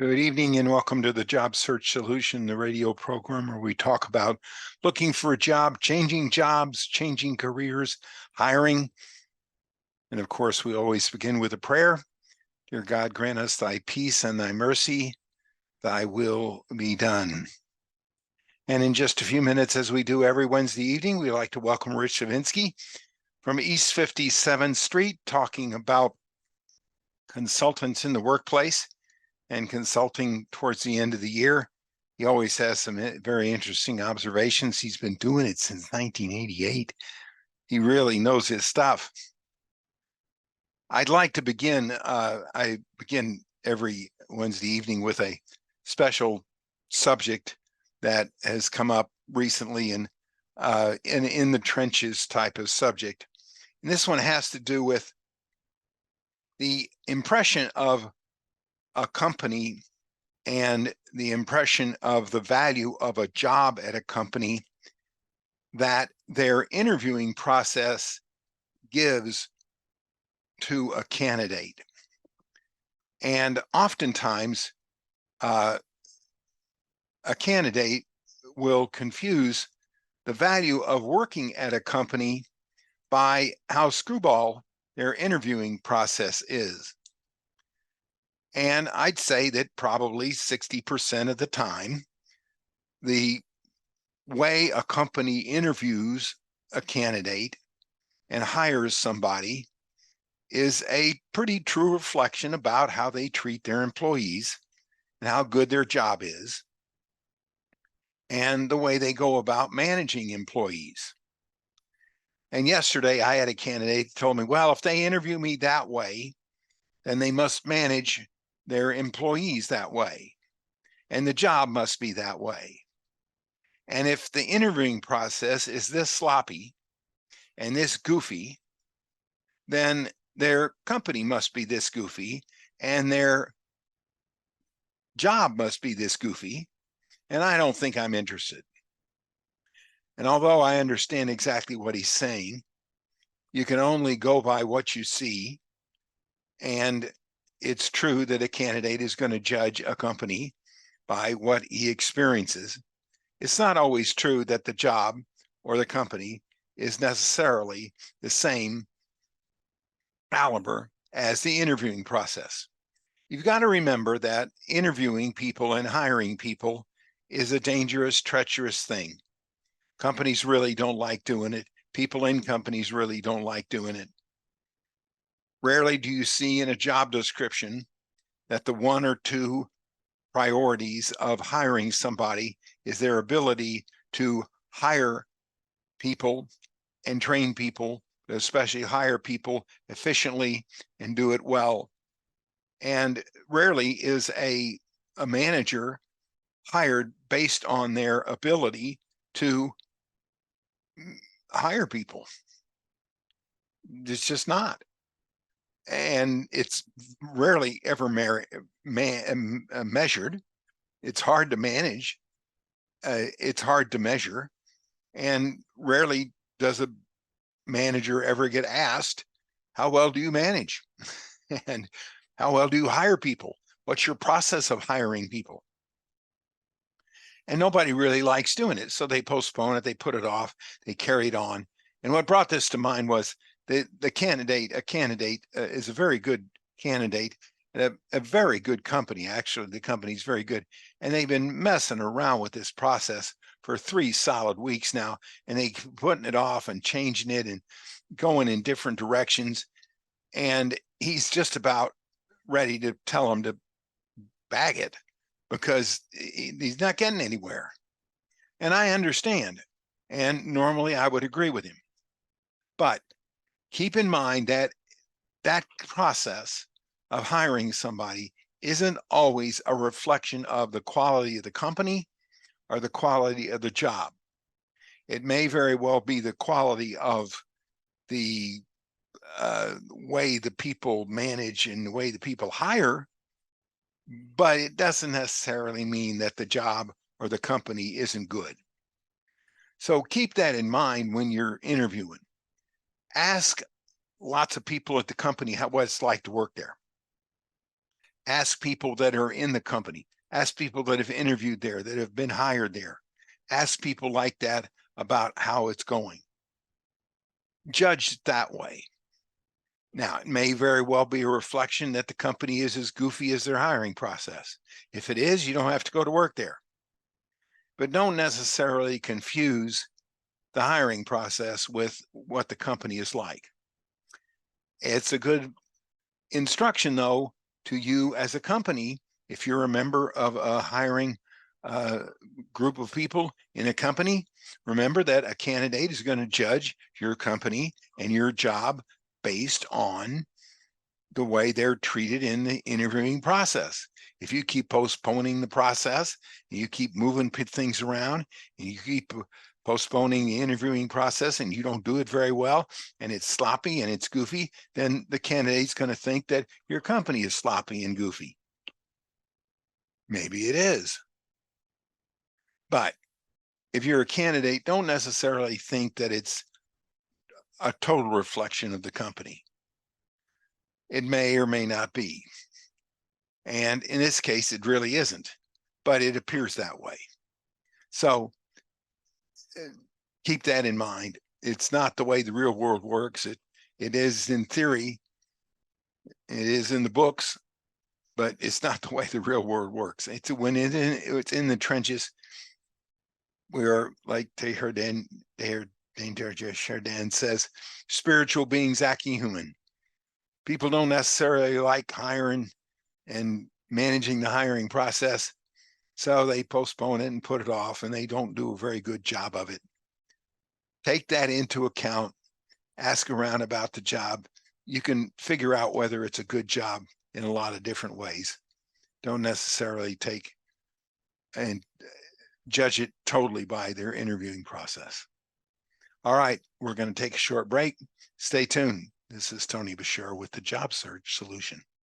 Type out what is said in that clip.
Good evening and welcome to the Job Search Solution, the radio program where we talk about looking for a job, changing jobs, changing careers, hiring. And of course, we always begin with a prayer. Dear God, grant us thy peace and thy mercy, thy will be done. And in just a few minutes, as we do every Wednesday evening, we'd like to welcome Rich Shavinsky from East 57th Street, talking about consultants in the workplace and consulting towards the end of the year. He always has some very interesting observations. He's been doing it since 1988. He really knows his stuff. I'd like to begin, I begin every Wednesday evening with a special subject that has come up recently in the trenches type of subject. And this one has to do with the impression of a company and the impression of the value of a job at a company that their interviewing process gives to a candidate. And oftentimes, a candidate will confuse the value of working at a company by how screwball their interviewing process is. And I'd say that probably 60% of the time, the way a company interviews a candidate and hires somebody is a pretty true reflection about how they treat their employees and how good their job is and the way they go about managing employees. And yesterday I had a candidate who told me, well, if they interview me that way, then they must manage their employees that way. And the job must be that way. And if the interviewing process is this sloppy and this goofy, then their company must be this goofy and their job must be this goofy. And I don't think I'm interested. And although I understand exactly what he's saying, you can only go by what you see. And it's true that a candidate is going to judge a company by what he experiences. It's not always true that the job or the company is necessarily the same caliber as the interviewing process. You've got to remember that interviewing people and hiring people is a dangerous, treacherous thing. Companies really don't like doing it. People in companies really don't like doing it. Rarely do you see in a job description that the one or two priorities of hiring somebody is their ability to hire people and train people, especially hire people efficiently and do it well. And rarely is a manager hired based on their ability to hire people. It's just not. And it's rarely ever measured. It's hard to manage. It's hard to measure. And rarely does a manager ever get asked, how well do you manage? And how well do you hire people? What's your process of hiring people? And nobody really likes doing it. So they postpone it, they put it off, they carry it on. And what brought this to mind was a candidate is a very good candidate at a very good company. Actually, the company's very good. And they've been messing around with this process for 3 solid weeks now. And they putting it off and changing it and going in different directions. And he's just about ready to tell them to bag it because he's not getting anywhere. And I understand. And normally I would agree with him. But keep in mind that that process of hiring somebody isn't always a reflection of the quality of the company or the quality of the job. It may very well be the quality of the way the people manage and the way the people hire, but it doesn't necessarily mean that the job or the company isn't good. So keep that in mind when you're interviewing. Ask lots of people at the company what it's like to work there. Ask people that are in the company. Ask people that have interviewed there, that have been hired there. Ask people like that about how it's going. Judge it that way. Now, it may very well be a reflection that the company is as goofy as their hiring process. If it is, you don't have to go to work there. But don't necessarily confuse the hiring process with what the company is like. It's a good instruction, though, to you as a company. If you're a member of a hiring group of people in a company, remember that a candidate is going to judge your company and your job based on the way they're treated in the interviewing process. If you keep postponing the process, and you keep moving things around, and you keep postponing the interviewing process and you don't do it very well, and it's sloppy and it's goofy, then the candidate's going to think that your company is sloppy and goofy. Maybe it is. But if you're a candidate, don't necessarily think that it's a total reflection of the company. It may or may not be. And in this case, it really isn't, but it appears that way. So keep that in mind. It's not the way the real world works. It is in theory, it is in the books, but it's not the way the real world works. It's when it's in the trenches. We are, like Teilhard de Chardin says, spiritual beings acting human. People don't necessarily like hiring and managing the hiring process, so they postpone it and put it off, and they don't do a very good job of it. Take that into account. Ask around about the job. You can figure out whether it's a good job in a lot of different ways. Don't necessarily take and judge it totally by their interviewing process. All right, we're going to take a short break. Stay tuned. This is Tony Bashir with the Job Search Solution.